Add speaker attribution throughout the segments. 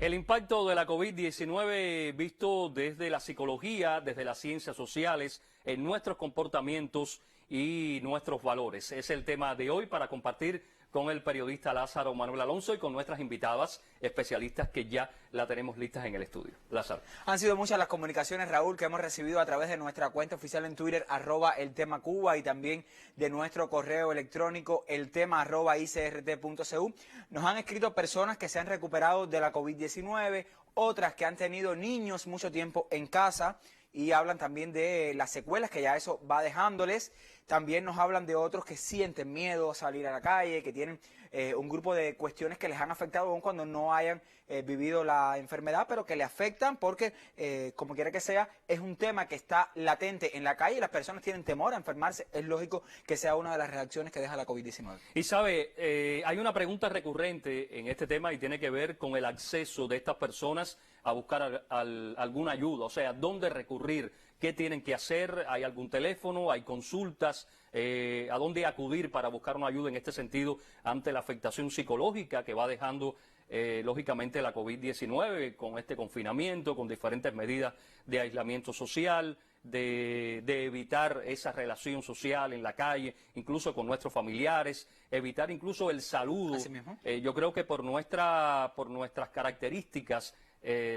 Speaker 1: El impacto de la COVID-19 visto desde la psicología, desde las ciencias sociales, en nuestros comportamientos y nuestros valores. Es el tema de hoy para compartir con el periodista Lázaro Manuel Alonso y con nuestras invitadas especialistas que ya la tenemos listas en el estudio. Lázaro.
Speaker 2: Han sido muchas las comunicaciones, Raúl, que hemos recibido a través de nuestra cuenta oficial en Twitter, @eltemacuba, y también de nuestro correo electrónico, eltema@icrt.cu. Nos han escrito personas que se han recuperado de la COVID-19, otras que han tenido niños mucho tiempo en casa, y hablan también de las secuelas que ya eso va dejándoles. También nos hablan de otros que sienten miedo a salir a la calle, que tienen un grupo de cuestiones que les han afectado aún cuando no hayan vivido la enfermedad, pero que le afectan porque, como quiera que sea, es un tema que está latente en la calle y las personas tienen temor a enfermarse. Es lógico que sea una de las reacciones que deja la COVID-19.
Speaker 1: Y sabe, hay una pregunta recurrente en este tema y tiene que ver con el acceso de estas personas a buscar alguna ayuda, o sea, ¿dónde recurrir? ¿Qué tienen que hacer? ¿Hay algún teléfono? ¿Hay consultas? ¿A dónde acudir para buscar una ayuda en este sentido ante la afectación psicológica que va dejando, lógicamente, la COVID-19 con este confinamiento, con diferentes medidas de aislamiento social, de evitar esa relación social en la calle, incluso con nuestros familiares, evitar incluso el saludo?
Speaker 2: Así mismo.
Speaker 1: Yo creo que por nuestras características,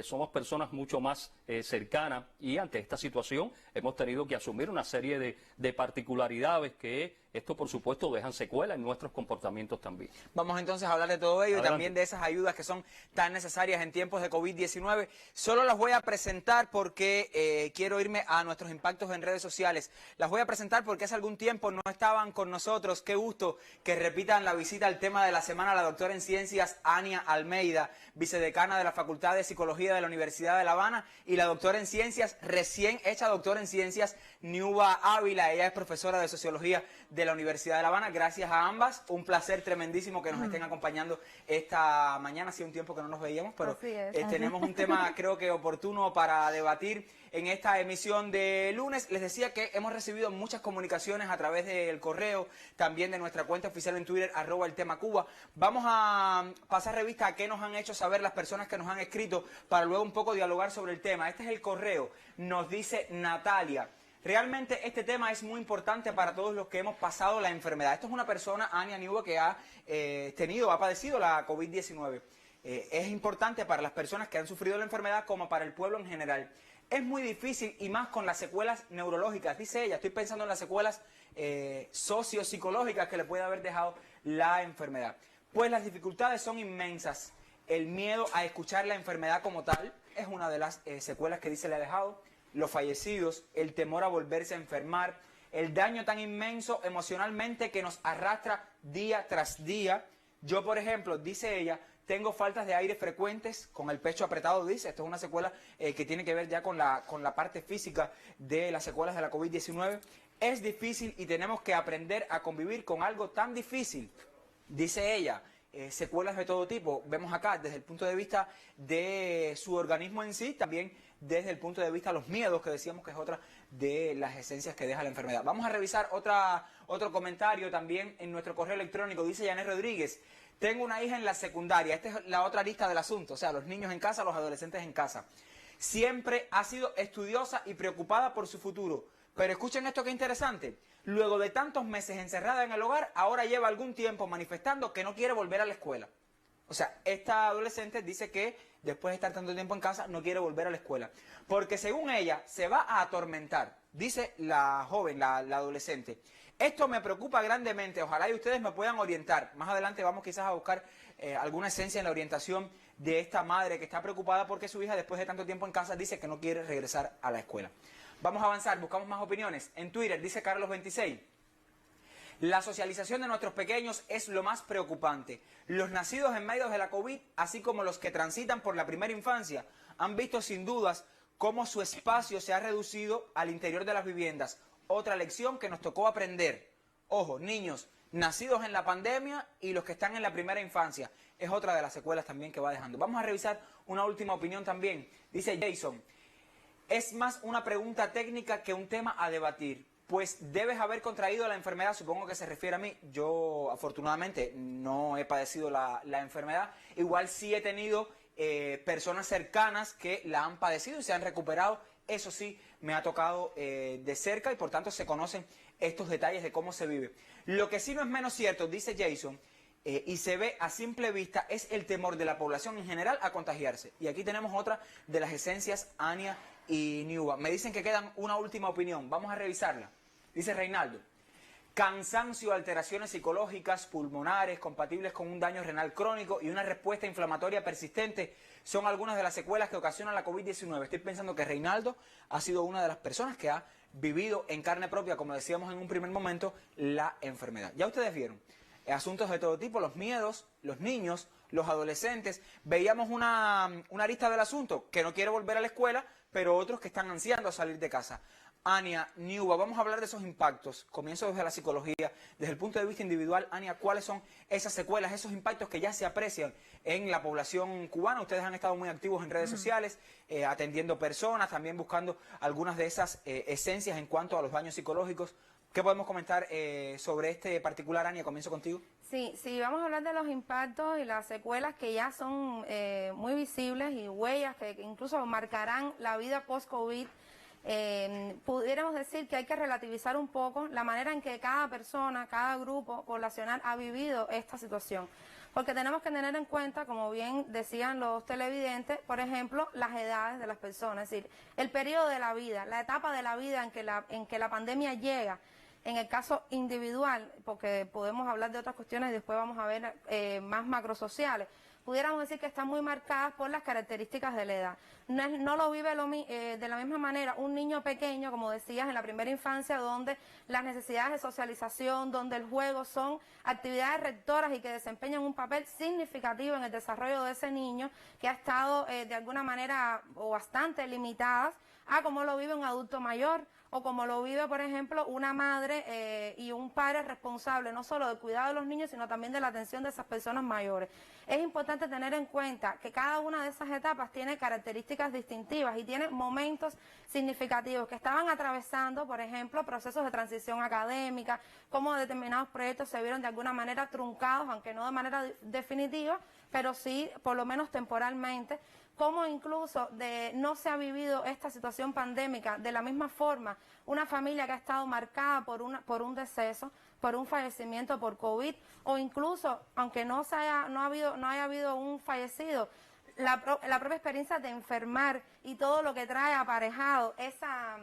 Speaker 1: somos personas mucho más cercanas, y ante esta situación hemos tenido que asumir una serie de particularidades que esto, por supuesto, dejan secuelas en nuestros comportamientos también.
Speaker 2: Vamos entonces a hablar de todo ello.
Speaker 1: Adelante.
Speaker 2: Y también de esas ayudas que son tan necesarias en tiempos de COVID-19. Solo las voy a presentar porque quiero irme a nuestros impactos en redes sociales. Las voy a presentar porque hace algún tiempo no estaban con nosotros. Qué gusto que repitan la visita al tema de la semana la doctora en Ciencias Ania Almeida, vicedecana de la Facultad de Psicología de la Universidad de La Habana, y la doctora en Ciencias, recién hecha doctora en Ciencias, Niuba Ávila. Ella es profesora de Sociología de la Universidad de La Habana. Gracias a ambas, un placer tremendísimo que nos estén acompañando esta mañana. Hacía un tiempo que no nos veíamos, pero tenemos un tema creo que oportuno para debatir en esta emisión de lunes. Les decía que hemos recibido muchas comunicaciones a través del correo, también de nuestra cuenta oficial en Twitter, @eltemacuba. Vamos a pasar revista a qué nos han hecho saber las personas que nos han escrito para luego un poco dialogar sobre el tema. Este es el correo. Nos dice Natalia: realmente este tema es muy importante para todos los que hemos pasado la enfermedad. Esto es una persona, Ania Niuba, que ha padecido la COVID-19. Es importante para las personas que han sufrido la enfermedad como para el pueblo en general. Es muy difícil, y más con las secuelas neurológicas. Dice ella, estoy pensando en las secuelas sociopsicológicas que le puede haber dejado la enfermedad. Pues las dificultades son inmensas. El miedo a escuchar la enfermedad como tal es una de las secuelas que dice le ha dejado. Los fallecidos, el temor a volverse a enfermar, el daño tan inmenso emocionalmente que nos arrastra día tras día. Yo, por ejemplo, dice ella, tengo faltas de aire frecuentes, con el pecho apretado, dice. Esto es una secuela que tiene que ver ya con la parte física de las secuelas de la COVID-19. Es difícil y tenemos que aprender a convivir con algo tan difícil, dice ella. Secuelas de todo tipo, vemos acá desde el punto de vista de su organismo en sí, también desde el punto de vista de los miedos, que decíamos que es otra de las esencias que deja la enfermedad. Vamos a revisar otro comentario también en nuestro correo electrónico. Dice Yanet Rodríguez: tengo una hija en la secundaria. Esta es la otra lista del asunto, o sea, los niños en casa, los adolescentes en casa. Siempre ha sido estudiosa y preocupada por su futuro. Pero escuchen esto que interesante. Luego de tantos meses encerrada en el hogar, ahora lleva algún tiempo manifestando que no quiere volver a la escuela. O sea, esta adolescente dice que después de estar tanto tiempo en casa no quiere volver a la escuela. Porque según ella, se va a atormentar. Dice la joven, la adolescente: esto me preocupa grandemente, ojalá y ustedes me puedan orientar. Más adelante vamos quizás a buscar alguna esencia en la orientación de esta madre que está preocupada porque su hija, después de tanto tiempo en casa, dice que no quiere regresar a la escuela. Vamos a avanzar, buscamos más opiniones. En Twitter dice Carlos26: la socialización de nuestros pequeños es lo más preocupante. Los nacidos en medio de la COVID, así como los que transitan por la primera infancia, han visto sin dudas cómo su espacio se ha reducido al interior de las viviendas. Otra lección que nos tocó aprender. Ojo, niños nacidos en la pandemia y los que están en la primera infancia. Es otra de las secuelas también que va dejando. Vamos a revisar una última opinión también. Dice Jason: es más una pregunta técnica que un tema a debatir. Pues debes haber contraído la enfermedad, supongo que se refiere a mí. Yo afortunadamente no he padecido la enfermedad. Igual sí he tenido personas cercanas que la han padecido y se han recuperado. Eso sí, me ha tocado de cerca y por tanto se conocen estos detalles de cómo se vive. Lo que sí no es menos cierto, dice Jason, y se ve a simple vista, es el temor de la población en general a contagiarse. Y aquí tenemos otra de las esencias, Ania y Niuba. Me dicen que quedan una última opinión, vamos a revisarla. Dice Reinaldo: cansancio, alteraciones psicológicas, pulmonares, compatibles con un daño renal crónico y una respuesta inflamatoria persistente son algunas de las secuelas que ocasionan la COVID-19. Estoy pensando que Reinaldo ha sido una de las personas que ha vivido en carne propia, como decíamos en un primer momento, la enfermedad. Ya ustedes vieron asuntos de todo tipo, los miedos, los niños, los adolescentes. Veíamos una arista del asunto, que no quiere volver a la escuela, pero otros que están ansiando a salir de casa. Ania, Niuba, vamos a hablar de esos impactos. Comienzo desde la psicología, desde el punto de vista individual. Ania, ¿cuáles son esas secuelas, esos impactos que ya se aprecian en la población cubana? Ustedes han estado muy activos en redes sociales, atendiendo personas, también buscando algunas de esas esencias en cuanto a los daños psicológicos. ¿Qué podemos comentar sobre este particular, Ania? Comienzo contigo.
Speaker 3: Sí, vamos a hablar de los impactos y las secuelas que ya son muy visibles y huellas que incluso marcarán la vida post-COVID. Pudiéramos decir que hay que relativizar un poco la manera en que cada persona, cada grupo poblacional ha vivido esta situación. Porque tenemos que tener en cuenta, como bien decían los televidentes, por ejemplo, las edades de las personas, es decir, el periodo de la vida, la etapa de la vida en que la pandemia llega. En el caso individual, porque podemos hablar de otras cuestiones y después vamos a ver más macrosociales, pudiéramos decir que están muy marcadas por las características de la edad. No lo vive de la misma manera un niño pequeño, como decías, en la primera infancia, donde las necesidades de socialización, donde el juego son actividades rectoras y que desempeñan un papel significativo en el desarrollo de ese niño, que ha estado de alguna manera o bastante limitadas a cómo lo vive un adulto mayor, o como lo vive, por ejemplo, una madre y un padre responsable, no solo del cuidado de los niños, sino también de la atención de esas personas mayores. Es importante tener en cuenta que cada una de esas etapas tiene características distintivas y tiene momentos significativos que estaban atravesando, por ejemplo, procesos de transición académica, cómo determinados proyectos se vieron de alguna manera truncados, aunque no de manera definitiva, pero sí, por lo menos temporalmente, cómo incluso no se ha vivido esta situación pandémica de la misma forma, una familia que ha estado marcada por un deceso, por un fallecimiento por COVID, o incluso, aunque no haya habido un fallecido, la propia experiencia de enfermar y todo lo que trae aparejado esa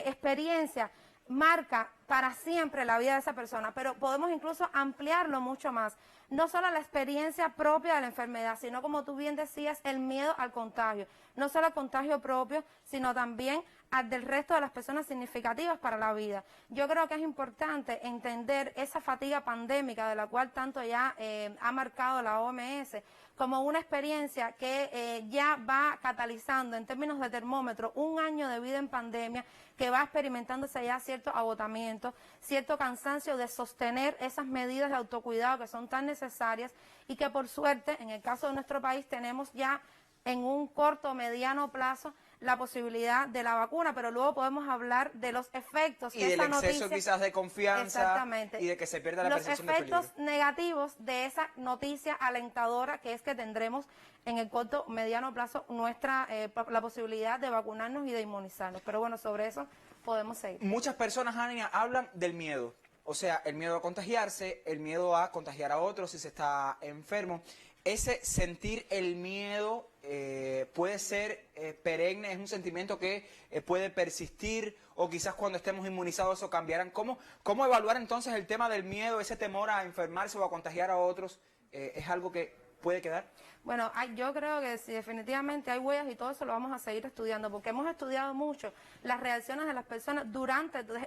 Speaker 3: experiencia marca para siempre la vida de esa persona, pero podemos incluso ampliarlo mucho más. No solo la experiencia propia de la enfermedad, sino, como tú bien decías, el miedo al contagio. No solo al contagio propio, sino también al del resto de las personas significativas para la vida. Yo creo que es importante entender esa fatiga pandémica de la cual tanto ya ha marcado la OMS, como una experiencia que ya va catalizando en términos de termómetro un año de vida en pandemia, que va experimentándose ya cierto agotamiento, cierto cansancio de sostener esas medidas de autocuidado que son tan necesarias y que, por suerte, en el caso de nuestro país tenemos ya en un corto o mediano plazo la posibilidad de la vacuna, pero luego podemos hablar de los efectos
Speaker 2: y del exceso quizás de confianza y de que se pierda la percepción de peligro.
Speaker 3: Los efectos negativos de esa noticia alentadora, que es que tendremos en el corto o mediano plazo la posibilidad de vacunarnos y de inmunizarnos. Pero bueno, sobre eso podemos seguir.
Speaker 2: Muchas personas, Ania, hablan del miedo. O sea, el miedo a contagiarse, el miedo a contagiar a otros si se está enfermo. Ese sentir el miedo puede ser perenne, es un sentimiento que puede persistir, o quizás cuando estemos inmunizados eso cambiarán. ¿Cómo evaluar entonces el tema del miedo, ese temor a enfermarse o a contagiar a otros? ¿Es algo que puede quedar?
Speaker 3: Bueno, yo creo que sí, definitivamente hay huellas y todo eso lo vamos a seguir estudiando, porque hemos estudiado mucho las reacciones de las personas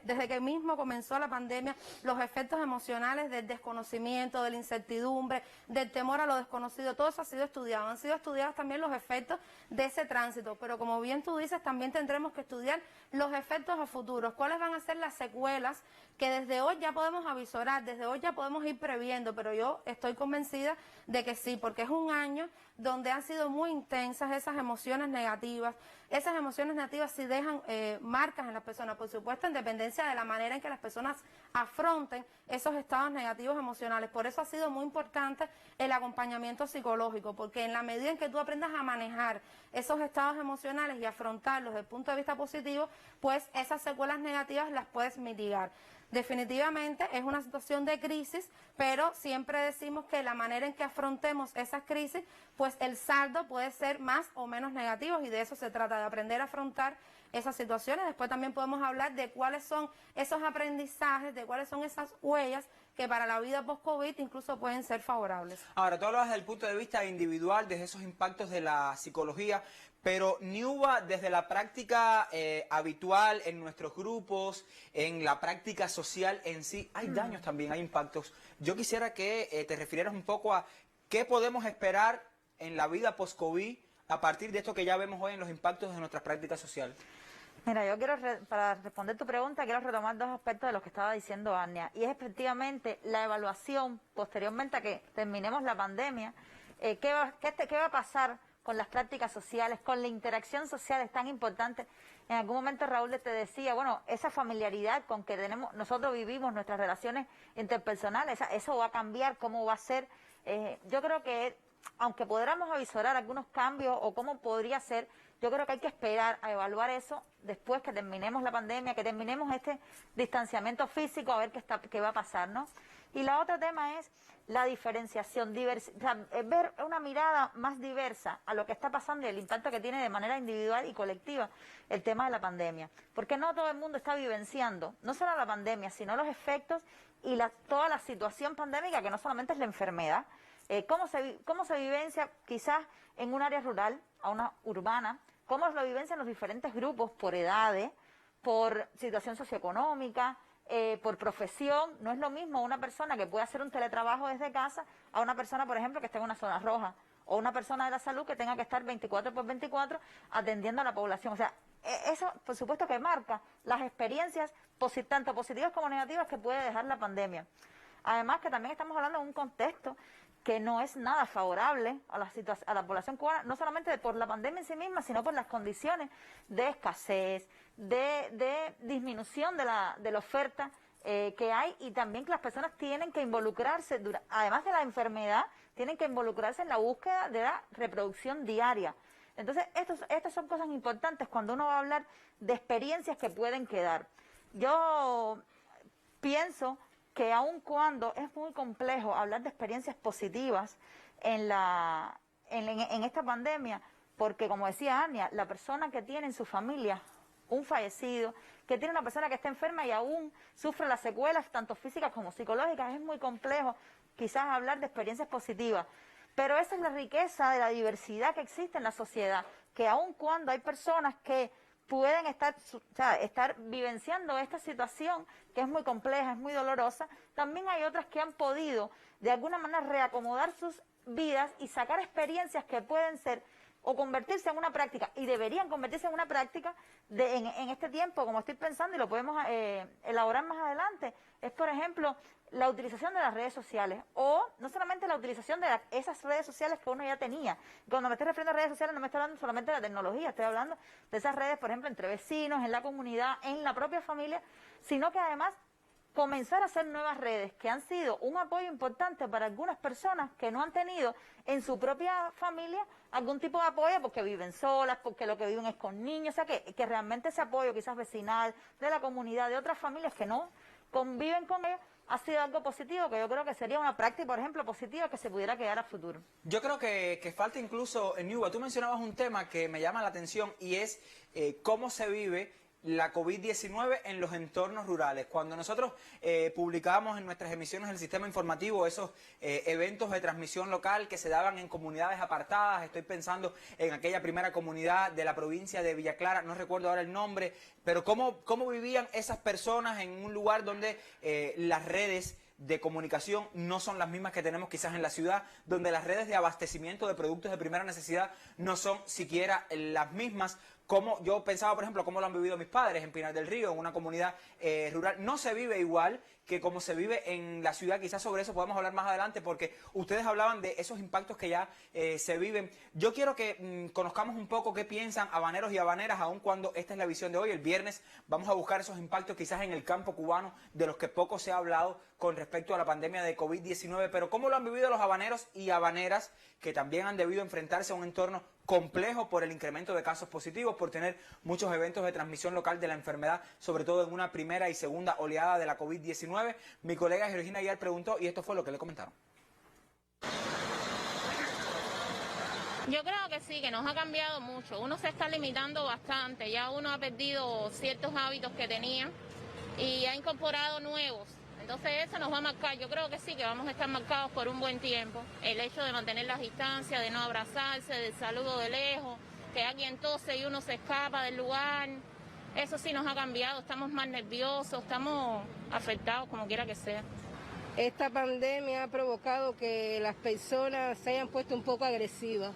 Speaker 3: desde que mismo comenzó la pandemia, los efectos emocionales del desconocimiento, de la incertidumbre, del temor a lo desconocido, todo eso ha sido estudiado. Han sido estudiados también los efectos de ese tránsito, pero como bien tú dices, también tendremos que estudiar los efectos a futuros, cuáles van a ser las secuelas que desde hoy ya podemos avisorar, desde hoy ya podemos ir previendo, pero yo estoy convencida de que sí, porque es un año donde han sido muy intensas esas emociones negativas. Esas emociones negativas sí dejan marcas en las personas, por supuesto, en dependencia de la manera en que las personas afronten esos estados negativos emocionales. Por eso ha sido muy importante el acompañamiento psicológico, porque en la medida en que tú aprendas a manejar esos estados emocionales y afrontarlos desde el punto de vista positivo, pues esas secuelas negativas las puedes mitigar. Definitivamente es una situación de crisis, pero siempre decimos que la manera en que afrontemos esas crisis, pues el saldo puede ser más o menos negativo, y de eso se trata, de aprender a afrontar esas situaciones. Después también podemos hablar de cuáles son esos aprendizajes, de cuáles son esas huellas que para la vida post-COVID incluso pueden ser favorables.
Speaker 2: Ahora, tú hablas desde el punto de vista individual, desde esos impactos de la psicología, pero Niuba, desde la práctica habitual en nuestros grupos, en la práctica social en sí, hay daños también, hay impactos. Yo quisiera que te refirieras un poco a qué podemos esperar en la vida post-COVID a partir de esto que ya vemos hoy en los impactos de nuestra práctica social.
Speaker 4: Mira, yo quiero, para responder tu pregunta, quiero retomar dos aspectos de los que estaba diciendo Ania, y es efectivamente la evaluación posteriormente a que terminemos la pandemia. ¿Qué va a pasar con las prácticas sociales, con la interacción social? Es tan importante. En algún momento Raúl te decía, bueno, esa familiaridad con que nosotros vivimos nuestras relaciones interpersonales, eso va a cambiar, cómo va a ser. Yo creo que, aunque podamos avisorar algunos cambios o cómo podría ser, yo creo que hay que esperar a evaluar eso después que terminemos la pandemia, que terminemos este distanciamiento físico, a ver qué va a pasar, ¿no? Y la otra tema es la diferenciación, ver una mirada más diversa a lo que está pasando y el impacto que tiene de manera individual y colectiva el tema de la pandemia. Porque no todo el mundo está vivenciando, no solo la pandemia, sino los efectos y toda la situación pandémica, que no solamente es la enfermedad. ¿Cómo se vivencia quizás en un área rural, a una urbana? ¿Cómo lo vivencian los diferentes grupos por edades, por situación socioeconómica, por profesión? No es lo mismo una persona que puede hacer un teletrabajo desde casa a una persona, por ejemplo, que esté en una zona roja, o una persona de la salud que tenga que estar 24/24 atendiendo a la población. O sea, eso, por supuesto, que marca las experiencias, tanto positivas como negativas, que puede dejar la pandemia. Además, que también estamos hablando de un contexto que no es nada favorable a la población cubana, no solamente por la pandemia en sí misma, sino por las condiciones de escasez, de disminución de la oferta que hay, y también que las personas tienen que involucrarse, además de la enfermedad, tienen que involucrarse en la búsqueda de la reproducción diaria. Entonces, estas son cosas importantes cuando uno va a hablar de experiencias que pueden quedar. Yo pienso que aun cuando es muy complejo hablar de experiencias positivas en esta pandemia, porque como decía Ania, la persona que tiene en su familia un fallecido, que tiene una persona que está enferma y aún sufre las secuelas tanto físicas como psicológicas, es muy complejo quizás hablar de experiencias positivas. Pero esa es la riqueza de la diversidad que existe en la sociedad, que aun cuando hay personas que pueden estar vivenciando esta situación que es muy compleja, es muy dolorosa, también hay otras que han podido de alguna manera reacomodar sus vidas y sacar experiencias que pueden ser o convertirse en una práctica, y deberían convertirse en una práctica en este tiempo, como estoy pensando, y lo podemos elaborar más adelante, es por ejemplo la utilización de las redes sociales, o no solamente la utilización de esas redes sociales que uno ya tenía. Cuando me estoy refiriendo a redes sociales no me estoy hablando solamente de la tecnología, estoy hablando de esas redes, por ejemplo, entre vecinos, en la comunidad, en la propia familia, sino que además comenzar a hacer nuevas redes que han sido un apoyo importante para algunas personas que no han tenido en su propia familia algún tipo de apoyo porque viven solas, porque lo que viven es con niños, o sea que realmente ese apoyo quizás vecinal, de la comunidad, de otras familias que no conviven con ellos, ha sido algo positivo, que yo creo que sería una práctica, por ejemplo, positiva que se pudiera quedar a futuro.
Speaker 2: Yo creo que falta incluso, Niuba, tú mencionabas un tema que me llama la atención, y es cómo se vive la COVID-19 en los entornos rurales. Cuando nosotros publicábamos en nuestras emisiones del sistema informativo esos eventos de transmisión local que se daban en comunidades apartadas, estoy pensando en aquella primera comunidad de la provincia de Villa Clara, no recuerdo ahora el nombre, pero cómo vivían esas personas en un lugar donde las redes de comunicación no son las mismas que tenemos quizás en la ciudad, donde las redes de abastecimiento de productos de primera necesidad no son siquiera las mismas. Como yo pensaba, por ejemplo, cómo lo han vivido mis padres en Pinar del Río, en una comunidad rural. No se vive igual que como se vive en la ciudad. Quizás sobre eso podemos hablar más adelante, porque ustedes hablaban de esos impactos que ya se viven. Yo quiero que conozcamos un poco qué piensan habaneros y habaneras, aun cuando esta es la visión de hoy. El viernes vamos a buscar esos impactos quizás en el campo cubano, de los que poco se ha hablado con respecto a la pandemia de COVID-19, pero cómo lo han vivido los habaneros y habaneras, que también han debido enfrentarse a un entorno complejo por el incremento de casos positivos, por tener muchos eventos de transmisión local de la enfermedad, sobre todo en una primera y segunda oleada de la COVID-19. Mi colega Georgina Aguiar preguntó y esto fue lo que le comentaron.
Speaker 5: Yo creo que sí, que nos ha cambiado mucho. Uno se está limitando bastante, ya uno ha perdido ciertos hábitos que tenía y ha incorporado nuevos. Entonces eso nos va a marcar. Yo creo que sí, que vamos a estar marcados por un buen tiempo. El hecho de mantener las distancias, de no abrazarse, del saludo de lejos, que alguien tose y uno se escapa del lugar. Eso sí nos ha cambiado, estamos más nerviosos, estamos afectados como quiera que sea.
Speaker 6: Esta pandemia ha provocado que las personas se hayan puesto un poco agresivas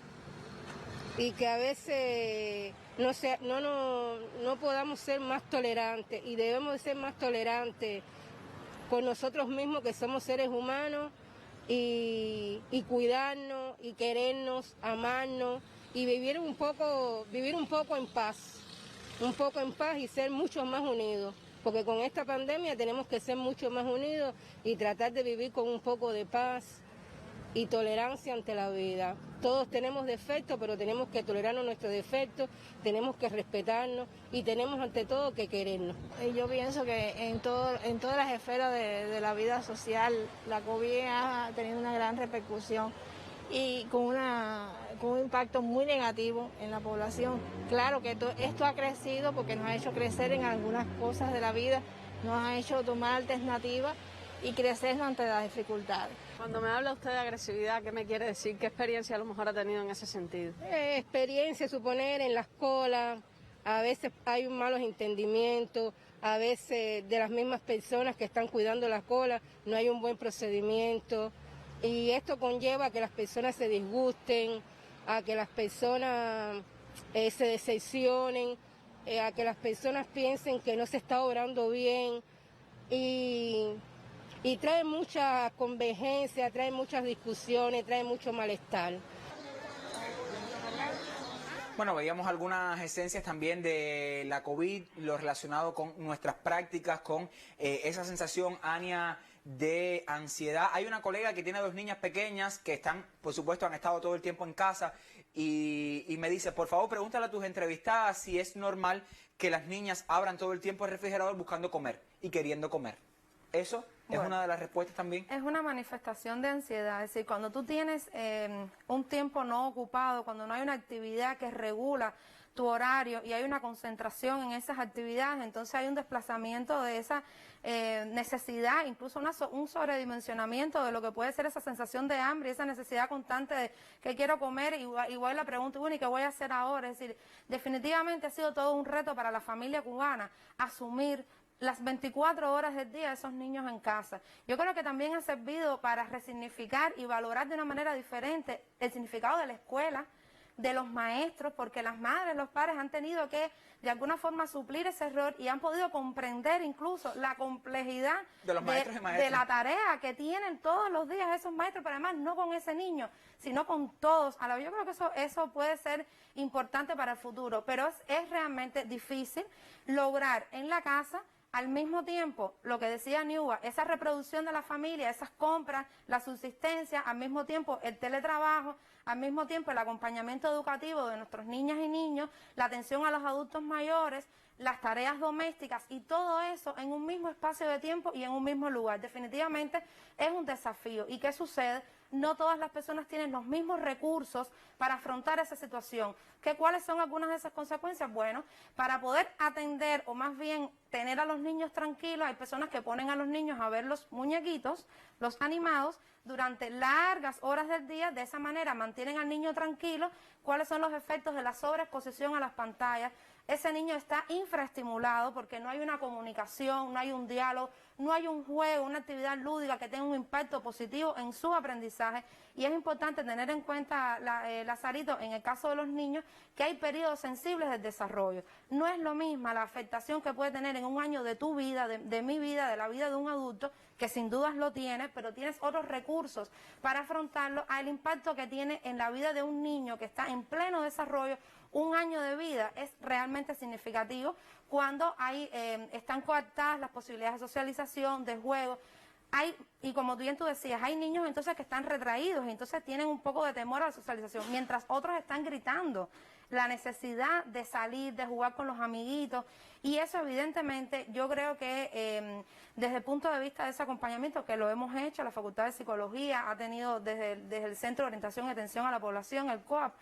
Speaker 6: y que a veces no podamos ser más tolerantes, y debemos de ser más tolerantes con nosotros mismos, que somos seres humanos, y cuidarnos y querernos, amarnos y vivir un poco en paz, y ser mucho más unidos, porque con esta pandemia tenemos que ser mucho más unidos y tratar de vivir con un poco de paz y tolerancia ante la vida. Todos tenemos defectos, pero tenemos que tolerarnos nuestros defectos, tenemos que respetarnos y tenemos ante todo que querernos.
Speaker 7: Yo pienso que en todas las esferas de la vida social, la COVID ha tenido una gran repercusión y con un impacto muy negativo en la población. Claro que esto ha crecido porque nos ha hecho crecer en algunas cosas de la vida, nos ha hecho tomar alternativas y crecer ante las dificultades.
Speaker 8: Cuando me habla usted de agresividad, ¿qué me quiere decir? ¿Qué experiencia a lo mejor ha tenido en ese sentido?
Speaker 6: Experiencia, suponer, en las colas, a veces hay malos entendimientos, a veces de las mismas personas que están cuidando la cola no hay un buen procedimiento, y esto conlleva a que las personas se disgusten, a que las personas se decepcionen, a que las personas piensen que no se está obrando bien, y trae mucha convergencia, trae muchas discusiones, trae mucho malestar.
Speaker 2: Bueno, veíamos algunas esencias también de la COVID, lo relacionado con nuestras prácticas, con esa sensación, Ania, de ansiedad. Hay una colega que tiene 2 niñas pequeñas que están, por supuesto, han estado todo el tiempo en casa, y me dice, por favor, pregúntale a tus entrevistadas si es normal que las niñas abran todo el tiempo el refrigerador buscando comer y queriendo comer. Eso es una de las respuestas también.
Speaker 3: Es una manifestación de ansiedad, es decir, cuando tú tienes un tiempo no ocupado, cuando no hay una actividad que regula tu horario y hay una concentración en esas actividades, entonces hay un desplazamiento de esa necesidad, incluso un sobredimensionamiento de lo que puede ser esa sensación de hambre y esa necesidad constante de que quiero comer, igual la pregunta, bueno, ¿y qué voy a hacer ahora? Es decir, definitivamente ha sido todo un reto para la familia cubana asumir las 24 horas del día de esos niños en casa. Yo creo que también ha servido para resignificar y valorar de una manera diferente el significado de la escuela, de los maestros, porque las madres, los padres han tenido que de alguna forma suplir ese error y han podido comprender incluso la complejidad
Speaker 2: de los maestros y maestras,
Speaker 3: de la tarea que tienen todos los días esos maestros, pero además no con ese niño, sino con todos. A la vez yo creo que eso puede ser importante para el futuro, pero es realmente difícil lograr en la casa al mismo tiempo, lo que decía Niuba, esa reproducción de la familia, esas compras, la subsistencia, al mismo tiempo el teletrabajo, al mismo tiempo el acompañamiento educativo de nuestros niñas y niños, la atención a los adultos mayores, las tareas domésticas y todo eso en un mismo espacio de tiempo y en un mismo lugar. Definitivamente es un desafío. ¿Y qué sucede? No todas las personas tienen los mismos recursos para afrontar esa situación. ¿Cuáles son algunas de esas consecuencias? Bueno, para poder atender o más bien tener a los niños tranquilos. Hay personas que ponen a los niños a ver los muñequitos, los animados, durante largas horas del día. De esa manera mantienen al niño tranquilo. ¿Cuáles son los efectos de la sobreexposición a las pantallas? Ese niño está infraestimulado porque no hay una comunicación, no hay un diálogo, no hay un juego, una actividad lúdica que tenga un impacto positivo en su aprendizaje. Y es importante tener en cuenta, Lazarito, en el caso de los niños, que hay periodos sensibles del desarrollo. No es lo mismo la afectación que puede tener en un año de tu vida, de mi vida, de la vida de un adulto, que sin dudas lo tiene, pero tienes otros recursos para afrontarlo, al impacto que tiene en la vida de un niño que está en pleno desarrollo. Un año de vida es realmente significativo cuando están coartadas las posibilidades de socialización, de juego. Y como bien tú decías, hay niños entonces que están retraídos y entonces tienen un poco de temor a la socialización, mientras otros están gritando la necesidad de salir, de jugar con los amiguitos. Y eso evidentemente yo creo que desde el punto de vista de ese acompañamiento que lo hemos hecho, la Facultad de Psicología ha tenido desde el Centro de Orientación y Atención a la Población, el COAP,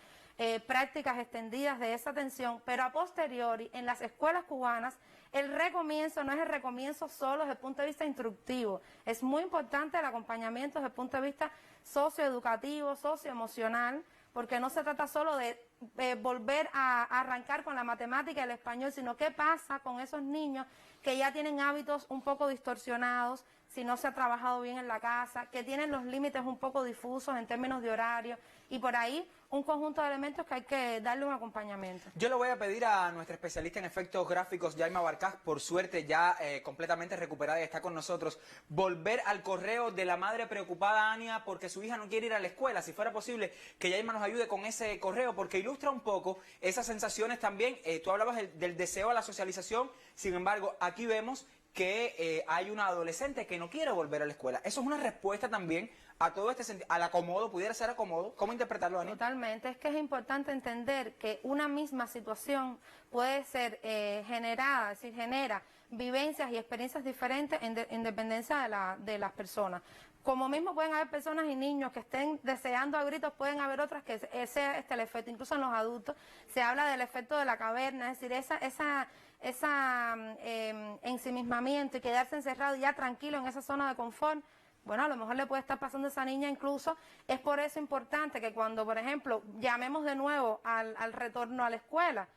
Speaker 3: prácticas extendidas de esa atención, pero a posteriori en las escuelas cubanas el recomienzo no es el recomienzo solo desde el punto de vista instructivo, es muy importante el acompañamiento desde el punto de vista socioeducativo, socioemocional, porque no se trata solo de volver a arrancar con la matemática y el español, sino qué pasa con esos niños que ya tienen hábitos un poco distorsionados, si no se ha trabajado bien en la casa, que tienen los límites un poco difusos en términos de horario, y por ahí un conjunto de elementos que hay que darle un acompañamiento.
Speaker 2: Yo le voy a pedir a nuestra especialista en efectos gráficos, Yaima Barcaz, por suerte ya completamente recuperada y está con nosotros, volver al correo de la madre preocupada, Ania, porque su hija no quiere ir a la escuela. Si fuera posible que Yaima nos ayude con ese correo, porque ilustra un poco esas sensaciones también. Tú hablabas del deseo a la socialización, sin embargo, aquí vemos que hay una adolescente que no quiere volver a la escuela. Eso es una respuesta también a todo este sentido, al acomodo, pudiera ser acomodo. ¿Cómo interpretarlo, Ani?
Speaker 3: Totalmente, es que es importante entender que una misma situación puede ser generada, es decir, genera vivencias y experiencias diferentes en dependencia de las personas. Como mismo pueden haber personas y niños que estén deseando a gritos, pueden haber otras que sea el efecto. Incluso en los adultos se habla del efecto de la caverna, es decir, ensimismamiento y quedarse encerrado ya tranquilo en esa zona de confort. Bueno, a lo mejor le puede estar pasando a esa niña incluso. Es por eso importante que cuando, por ejemplo, llamemos de nuevo al retorno a la escuela,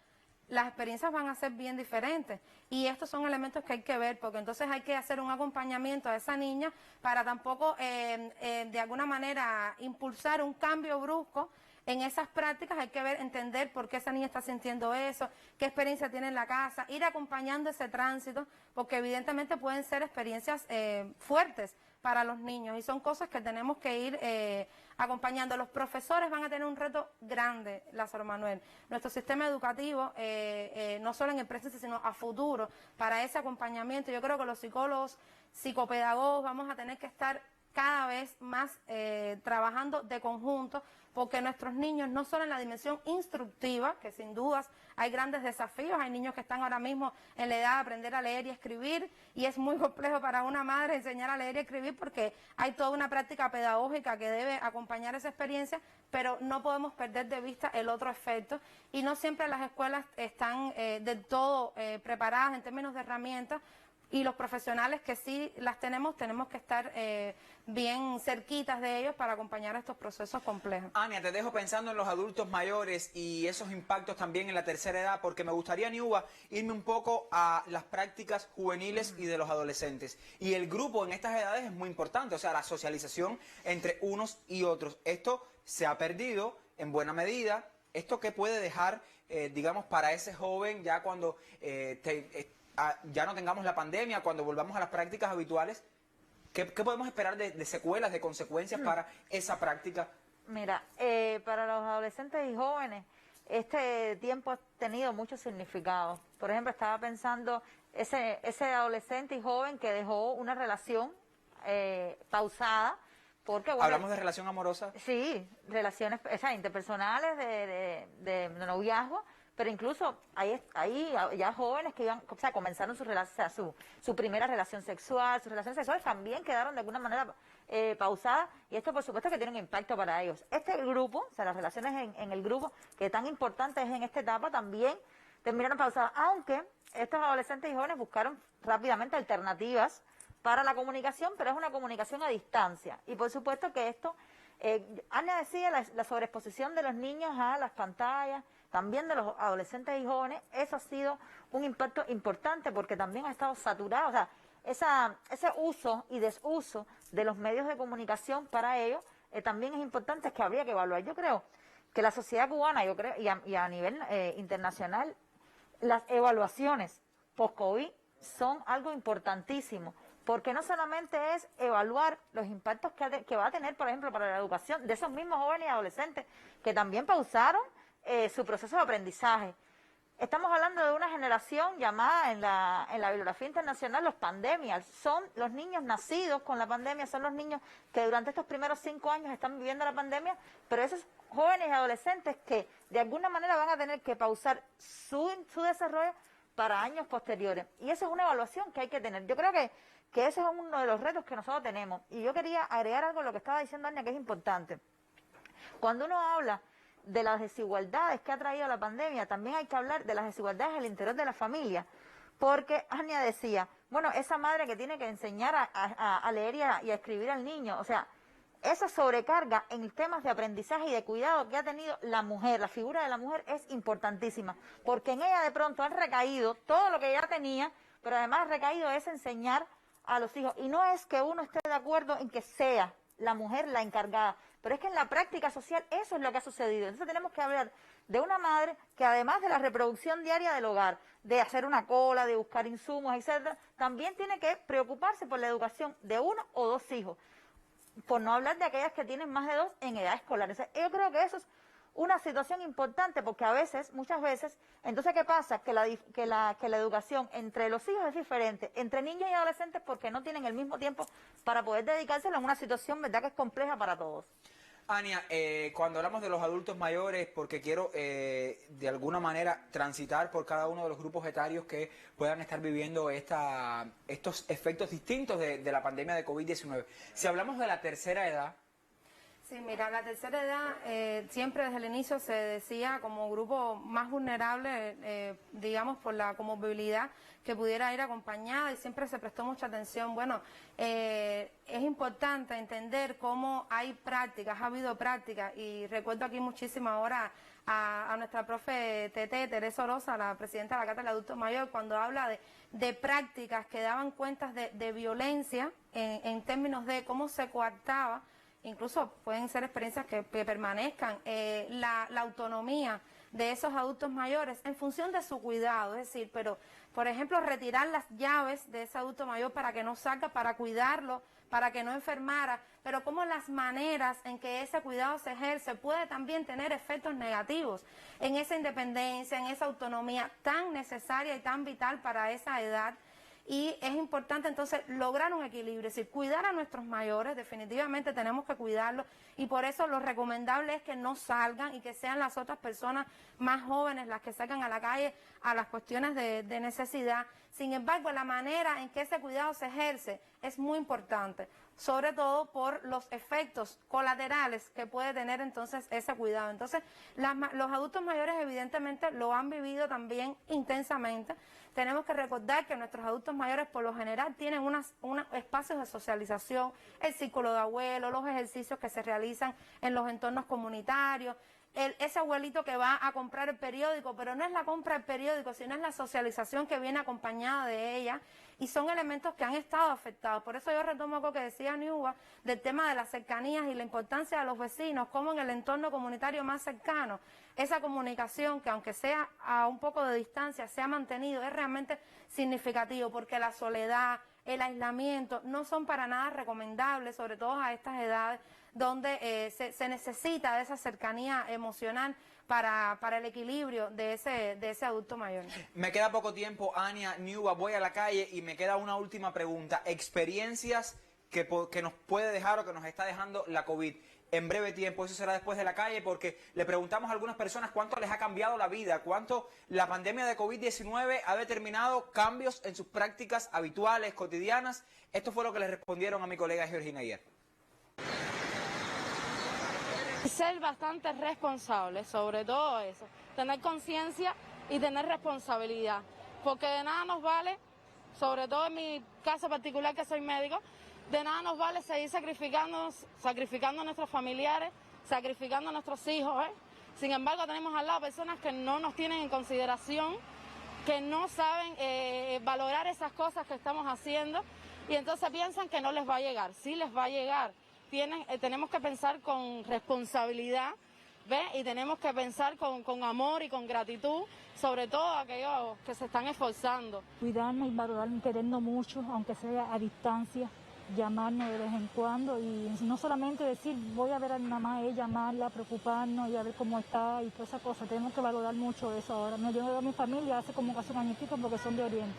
Speaker 3: las experiencias van a ser bien diferentes. Y estos son elementos que hay que ver, porque entonces hay que hacer un acompañamiento a esa niña para tampoco, de alguna manera, impulsar un cambio brusco en esas prácticas. Hay que entender por qué esa niña está sintiendo eso, qué experiencia tiene en la casa, ir acompañando ese tránsito, porque evidentemente pueden ser experiencias fuertes para los niños y son cosas que tenemos que ir acompañando. Los profesores van a tener un reto grande, Lázaro Manuel. Nuestro sistema educativo, no solo en el presente, sino a futuro, para ese acompañamiento. Yo creo que los psicólogos, psicopedagogos, vamos a tener que estar cada vez más trabajando de conjunto, porque nuestros niños, no solo en la dimensión instructiva, que sin dudas hay grandes desafíos, hay niños que están ahora mismo en la edad de aprender a leer y escribir, y es muy complejo para una madre enseñar a leer y escribir porque hay toda una práctica pedagógica que debe acompañar esa experiencia, pero no podemos perder de vista el otro efecto, y no siempre las escuelas están del todo preparadas en términos de herramientas, y los profesionales que sí las tenemos que estar bien cerquitas de ellos para acompañar estos procesos complejos.
Speaker 2: Ania, te dejo pensando en los adultos mayores y esos impactos también en la tercera edad, porque me gustaría, Niuba, irme un poco a las prácticas juveniles y de los adolescentes. Y el grupo en estas edades es muy importante, o sea, la socialización entre unos y otros. Esto se ha perdido en buena medida. ¿Esto qué puede dejar, digamos, para ese joven ya cuando ya no tengamos la pandemia, cuando volvamos a las prácticas habituales? ¿Qué podemos esperar de secuelas, de consecuencias para esa práctica?
Speaker 4: Mira, para los adolescentes y jóvenes, este tiempo ha tenido mucho significado. Por ejemplo, estaba pensando ese adolescente y joven que dejó una relación pausada, porque bueno,
Speaker 2: ¿hablamos de relación amorosa?
Speaker 4: Sí, relaciones interpersonales de noviazgo. Pero incluso hay ya jóvenes que comenzaron su primera relación sexual, sus relaciones sexuales también quedaron de alguna manera pausadas, y esto por supuesto que tiene un impacto para ellos. Este grupo, o sea, las relaciones en el grupo, que tan importantes en esta etapa, también terminaron pausadas, aunque estos adolescentes y jóvenes buscaron rápidamente alternativas para la comunicación, pero es una comunicación a distancia. Y por supuesto que esto, Ania decía, la sobreexposición de los niños a las pantallas, también de los adolescentes y jóvenes, eso ha sido un impacto importante porque también ha estado saturado, o sea, ese uso y desuso de los medios de comunicación para ellos también es importante, es que habría que evaluar. Yo creo que la sociedad cubana, yo creo, y a nivel internacional, las evaluaciones post-COVID son algo importantísimo, porque no solamente es evaluar los impactos que va a tener, por ejemplo, para la educación de esos mismos jóvenes y adolescentes que también pausaron su proceso de aprendizaje. Estamos hablando de una generación llamada en la bibliografía internacional los pandemias. Son los niños nacidos con la pandemia, son los niños que durante estos primeros 5 años están viviendo la pandemia, pero esos jóvenes y adolescentes que de alguna manera van a tener que pausar su desarrollo para años posteriores. Y esa es una evaluación que hay que tener. Yo creo que ese es uno de los retos que nosotros tenemos. Y yo quería agregar algo a lo que estaba diciendo Ania, que es importante. Cuando uno habla de las desigualdades que ha traído la pandemia, también hay que hablar de las desigualdades al interior de la familia. Porque Ania decía, bueno, esa madre que tiene que enseñar a leer y a escribir al niño, o sea, esa sobrecarga en temas de aprendizaje y de cuidado que ha tenido la mujer, la figura de la mujer es importantísima, porque en ella de pronto han recaído todo lo que ella tenía, pero además ha recaído es enseñar a los hijos. Y no es que uno esté de acuerdo en que sea la mujer la encargada, pero es que en la práctica social eso es lo que ha sucedido. Entonces tenemos que hablar de una madre que además de la reproducción diaria del hogar, de hacer una cola, de buscar insumos, etcétera, también tiene que preocuparse por la educación de 1 o 2 hijos, por no hablar de aquellas que tienen más de 2 en edad escolar. O sea, yo creo que eso es una situación importante porque muchas veces, entonces ¿qué pasa? Que la educación entre los hijos es diferente, entre niños y adolescentes porque no tienen el mismo tiempo para poder dedicárselo en una situación, ¿verdad?, que es compleja para todos.
Speaker 2: Ania, cuando hablamos de los adultos mayores, porque quiero de alguna manera transitar por cada uno de los grupos etarios que puedan estar viviendo estos efectos distintos de la pandemia de COVID-19. Si hablamos de la tercera edad.
Speaker 3: Sí, mira, la tercera edad siempre desde el inicio se decía como grupo más vulnerable, digamos, por la comorbilidad que pudiera ir acompañada y siempre se prestó mucha atención. Bueno, es importante entender cómo hay prácticas, ha habido prácticas y recuerdo aquí muchísimo ahora a nuestra profe Teresa Orosa, la presidenta de la Cátedra del Adulto Mayor, cuando habla de prácticas que daban cuentas de violencia en términos de cómo se coartaba. Incluso pueden ser experiencias que permanezcan, la autonomía de esos adultos mayores en función de su cuidado, es decir, pero por ejemplo retirar las llaves de ese adulto mayor para que no salga, para cuidarlo, para que no enfermara, pero como las maneras en que ese cuidado se ejerce puede también tener efectos negativos en esa independencia, en esa autonomía tan necesaria y tan vital para esa edad. Y es importante entonces lograr un equilibrio, es decir, cuidar a nuestros mayores, definitivamente tenemos que cuidarlos y por eso lo recomendable es que no salgan y que sean las otras personas más jóvenes las que salgan a la calle a las cuestiones de necesidad. Sin embargo, la manera en que ese cuidado se ejerce es muy importante, sobre todo por los efectos colaterales que puede tener entonces ese cuidado. Entonces, los adultos mayores evidentemente lo han vivido también intensamente. Tenemos que recordar que nuestros adultos mayores por lo general tienen unos espacios de socialización, el círculo de abuelos, los ejercicios que se realizan en los entornos comunitarios, ese abuelito que va a comprar el periódico, pero no es la compra del periódico, sino es la socialización que viene acompañada de ella y son elementos que han estado afectados. Por eso yo retomo algo que decía Niuba del tema de las cercanías y la importancia de los vecinos, como en el entorno comunitario más cercano, esa comunicación que aunque sea a un poco de distancia se ha mantenido, es realmente significativo porque la soledad, el aislamiento no son para nada recomendables, sobre todo a estas edades donde se necesita de esa cercanía emocional para el equilibrio de ese adulto mayor.
Speaker 2: Me queda poco tiempo, Ania, Niuba, voy a la calle y me queda una última pregunta. Experiencias que nos puede dejar o que nos está dejando la COVID en breve tiempo, eso será después de la calle, porque le preguntamos a algunas personas cuánto les ha cambiado la vida, cuánto la pandemia de COVID-19 ha determinado cambios en sus prácticas habituales, cotidianas. Esto fue lo que les respondieron a mi colega Georgina ayer.
Speaker 7: Ser bastante responsable, sobre todo eso, tener conciencia y tener responsabilidad, porque de nada nos vale, sobre todo en mi caso particular que soy médico, de nada nos vale seguir sacrificando a nuestros familiares, sacrificando a nuestros hijos, ¿eh? Sin embargo, tenemos al lado personas que no nos tienen en consideración, que no saben valorar esas cosas que estamos haciendo y entonces piensan que no les va a llegar. Sí les va a llegar. Tenemos que pensar con responsabilidad, ¿ves? Y tenemos que pensar con amor y con gratitud, sobre todo aquellos que se están esforzando.
Speaker 9: Cuidarnos y valorarnos, querernos mucho, aunque sea a distancia, llamarnos de vez en cuando y no solamente decir voy a ver a mi mamá, llamarla, preocuparnos y a ver cómo está y todas esas cosas. Tenemos que valorar mucho eso ahora. Me llevo a mi familia hace como casi un año y pico porque son de Oriente.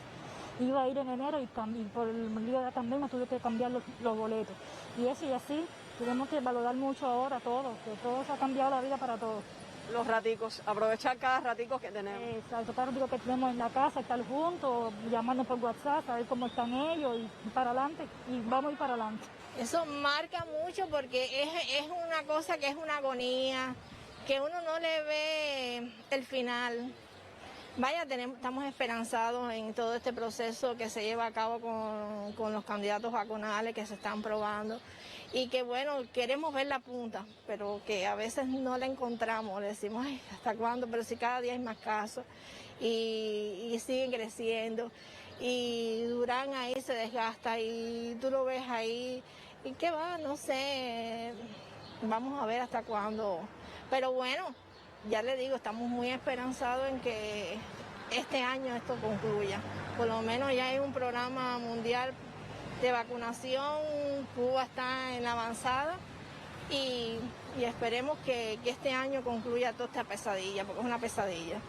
Speaker 9: Iba a ir en enero y por el lío de la pandemia tuve que cambiar los boletos. Y eso y así, tenemos que valorar mucho ahora todo, que todo se ha cambiado la vida para todos.
Speaker 8: Los raticos, aprovechar cada ratico que tenemos.
Speaker 9: Exacto, cada ratico que tenemos en la casa, estar juntos, llamarnos por WhatsApp, saber cómo están ellos y para adelante, y vamos a ir para adelante.
Speaker 6: Eso marca mucho porque es una cosa que es una agonía, que uno no le ve el final. Vaya, estamos esperanzados en todo este proceso que se lleva a cabo con los candidatos vacunales que se están probando y que bueno, queremos ver la punta, pero que a veces no la encontramos, le decimos, ay, ¿hasta cuándo? Pero si cada día hay más casos y siguen creciendo y Durán ahí se desgasta y tú lo ves ahí y qué va, no sé, vamos a ver hasta cuándo, pero bueno, ya le digo, estamos muy esperanzados en que este año esto concluya. Por lo menos ya hay un programa mundial de vacunación, Cuba está en la avanzada y esperemos que este año concluya toda esta pesadilla, porque es una pesadilla.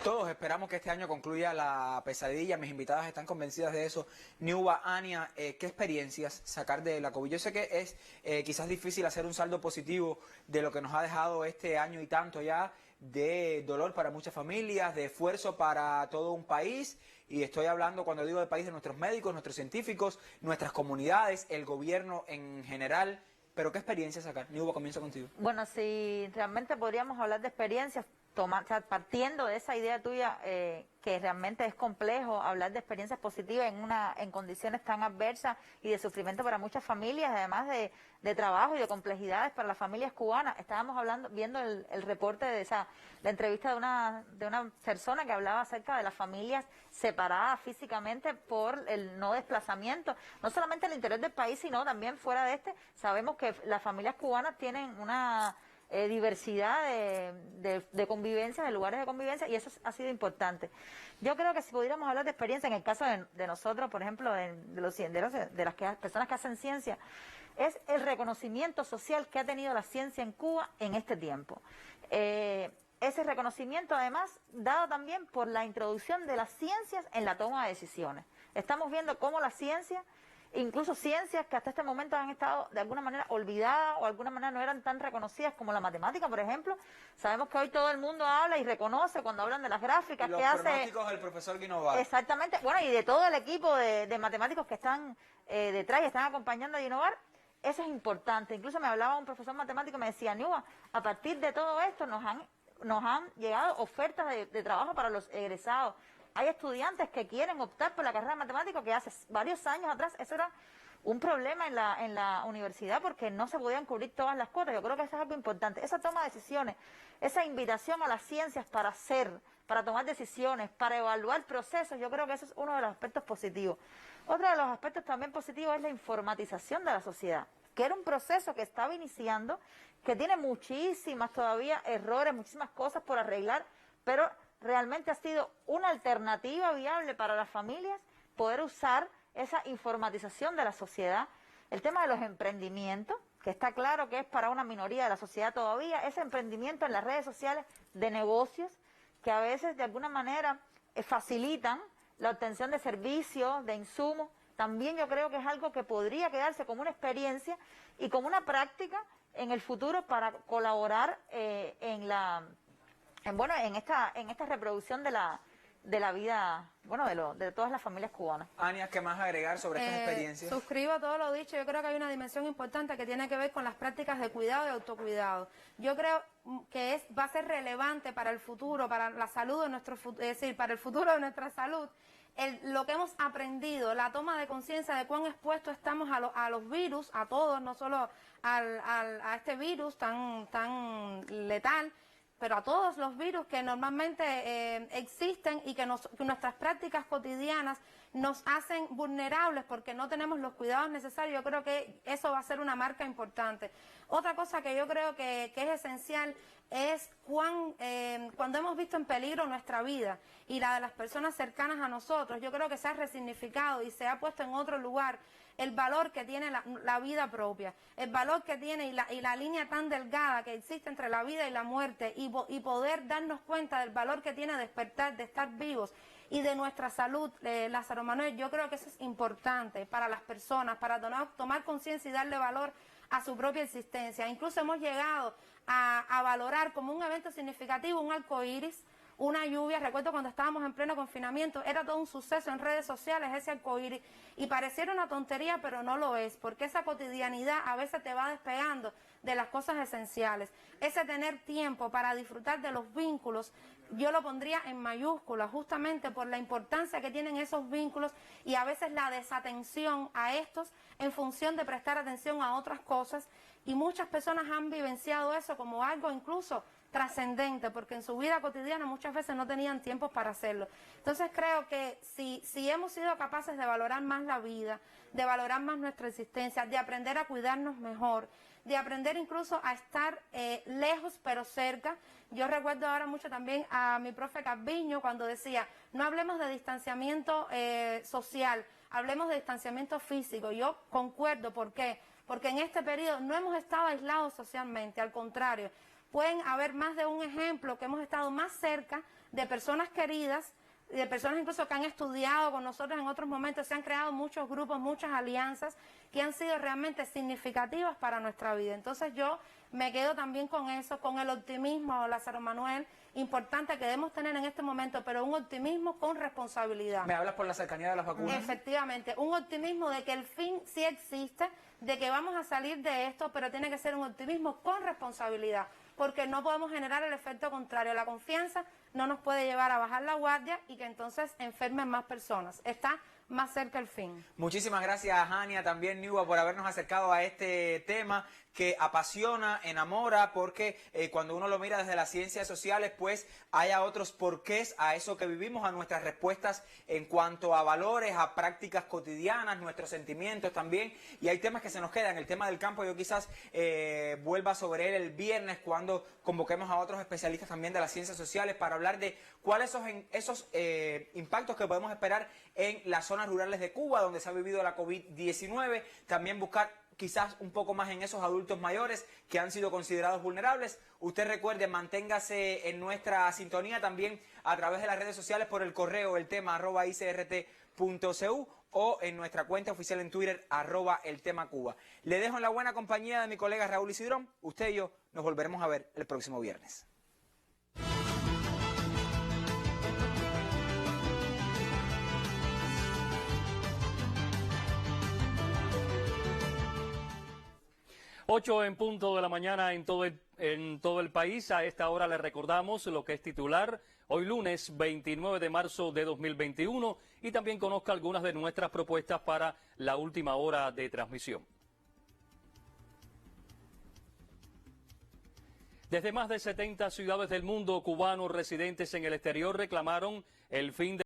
Speaker 2: Todos esperamos que este año concluya la pesadilla. Mis invitadas están convencidas de eso. Niuba, Ania, ¿qué experiencias sacar de la COVID? Yo sé que es quizás difícil hacer un saldo positivo de lo que nos ha dejado este año y tanto ya, de dolor para muchas familias, de esfuerzo para todo un país. Y estoy hablando, cuando digo del país, de nuestros médicos, nuestros científicos, nuestras comunidades, el gobierno en general. Pero ¿qué experiencias sacar? Niuba, comienzo contigo.
Speaker 4: Bueno, si realmente podríamos hablar de experiencias, partiendo de esa idea tuya, que realmente es complejo hablar de experiencias positivas en condiciones tan adversas y de sufrimiento para muchas familias, además de trabajo y de complejidades para las familias cubanas. Estábamos viendo el reporte de la entrevista de una persona que hablaba acerca de las familias separadas físicamente por el no desplazamiento, no solamente en el interior del país, sino también fuera de este. Sabemos que las familias cubanas tienen una diversidad de convivencia, de lugares de convivencia, y eso ha sido importante. Yo creo que si pudiéramos hablar de experiencia, en el caso de nosotros, por ejemplo, de las personas que hacen ciencia, es el reconocimiento social que ha tenido la ciencia en Cuba en este tiempo. Ese reconocimiento, además, dado también por la introducción de las ciencias en la toma de decisiones. Estamos viendo cómo la ciencia, incluso ciencias que hasta este momento han estado de alguna manera olvidadas o de alguna manera no eran tan reconocidas como la matemática, por ejemplo. Sabemos que hoy todo el mundo habla y reconoce cuando hablan de las gráficas que hace...
Speaker 2: Los pronósticos del profesor Guinovar.
Speaker 4: Exactamente. Bueno, y de todo el equipo de matemáticos que están detrás y están acompañando a Guinovar. Eso es importante. Incluso me hablaba un profesor matemático y me decía, Niuba, a partir de todo esto nos han llegado ofertas de trabajo para los egresados. Hay estudiantes que quieren optar por la carrera de matemático, que hace varios años atrás eso era un problema en la universidad porque no se podían cubrir todas las cuotas. Yo creo que eso es algo importante. Esa toma de decisiones, esa invitación a las ciencias para tomar decisiones, para evaluar procesos, yo creo que eso es uno de los aspectos positivos. Otro de los aspectos también positivos es la informatización de la sociedad, que era un proceso que estaba iniciando, que tiene muchísimas todavía errores, muchísimas cosas por arreglar, pero realmente ha sido una alternativa viable para las familias poder usar esa informatización de la sociedad. El tema de los emprendimientos, que está claro que es para una minoría de la sociedad todavía, ese emprendimiento en las redes sociales de negocios que a veces de alguna manera facilitan la obtención de servicios, de insumos. También yo creo que es algo que podría quedarse como una experiencia y como una práctica en el futuro para colaborar en esta reproducción de la vida, de todas las familias cubanas.
Speaker 2: Ania, ¿qué más agregar sobre estas experiencias?
Speaker 3: Suscribo todo lo dicho. Yo creo que hay una dimensión importante que tiene que ver con las prácticas de cuidado y autocuidado. Yo creo va a ser relevante para el futuro, para la salud de es decir, para el futuro de nuestra salud, lo que hemos aprendido, la toma de conciencia de cuán expuestos estamos a los virus, a todos, no solo a este virus tan letal, pero a todos los virus que normalmente existen y que nuestras prácticas cotidianas nos hacen vulnerables porque no tenemos los cuidados necesarios. Yo creo que eso va a ser una marca importante. Otra cosa que yo creo que es esencial es cuando hemos visto en peligro nuestra vida y la de las personas cercanas a nosotros, yo creo que se ha resignificado y se ha puesto en otro lugar el valor que tiene la vida propia, el valor que tiene y la línea tan delgada que existe entre la vida y la muerte y poder darnos cuenta del valor que tiene despertar, de estar vivos y de nuestra salud. Lázaro Manuel, yo creo que eso es importante para las personas, para tomar conciencia y darle valor a su propia existencia. Incluso hemos llegado a valorar como un evento significativo un arcoíris, una lluvia. Recuerdo cuando estábamos en pleno confinamiento, era todo un suceso en redes sociales ese arcoíris, y pareciera una tontería, pero no lo es, porque esa cotidianidad a veces te va despegando de las cosas esenciales. Ese tener tiempo para disfrutar de los vínculos, yo lo pondría en mayúsculas, justamente por la importancia que tienen esos vínculos y a veces la desatención a estos en función de prestar atención a otras cosas, y muchas personas han vivenciado eso como algo incluso trascendente, porque en su vida cotidiana muchas veces no tenían tiempo para hacerlo. Entonces creo que si hemos sido capaces de valorar más la vida, de valorar más nuestra existencia, de aprender a cuidarnos mejor, de aprender incluso a estar lejos pero cerca. Yo recuerdo ahora mucho también a mi profe Calviño cuando decía, no hablemos de distanciamiento social, hablemos de distanciamiento físico. Yo concuerdo, ¿por qué? Porque en este periodo no hemos estado aislados socialmente, al contrario. Pueden haber más de un ejemplo que hemos estado más cerca de personas queridas, de personas incluso que han estudiado con nosotros en otros momentos. Se han creado muchos grupos, muchas alianzas que han sido realmente significativas para nuestra vida. Entonces yo me quedo también con eso, con el optimismo, Lázaro Manuel, importante que debemos tener en este momento, pero un optimismo con responsabilidad.
Speaker 2: ¿Me hablas por la cercanía de las vacunas?
Speaker 3: Efectivamente, un optimismo de que el fin sí existe, de que vamos a salir de esto, pero tiene que ser un optimismo con responsabilidad, porque no podemos generar el efecto contrario. La confianza no nos puede llevar a bajar la guardia y que entonces enfermen más personas. Está más cerca el fin.
Speaker 2: Muchísimas gracias a Jania, también Niuba, por habernos acercado a este tema que apasiona, enamora, porque cuando uno lo mira desde las ciencias sociales, pues haya otros porqués a eso que vivimos, a nuestras respuestas en cuanto a valores, a prácticas cotidianas, nuestros sentimientos también, y hay temas que se nos quedan. El tema del campo yo quizás vuelva sobre él el viernes cuando convoquemos a otros especialistas también de las ciencias sociales para hablar de cuáles son esos impactos que podemos esperar en las zonas rurales de Cuba, donde se ha vivido la COVID-19, también buscar quizás un poco más en esos adultos mayores que han sido considerados vulnerables. Usted recuerde, manténgase en nuestra sintonía también a través de las redes sociales por el correo eltema@icrt.cu o en nuestra cuenta oficial en Twitter @eltemacuba. Le dejo en la buena compañía de mi colega Raúl Isidrón. Usted y yo nos volveremos a ver el próximo viernes.
Speaker 1: Ocho en punto de la mañana en todo el país. A esta hora le recordamos lo que es titular hoy lunes 29 de marzo de 2021 y también conozca algunas de nuestras propuestas para la última hora de transmisión. Desde más de 70 ciudades del mundo, cubanos residentes en el exterior reclamaron el fin de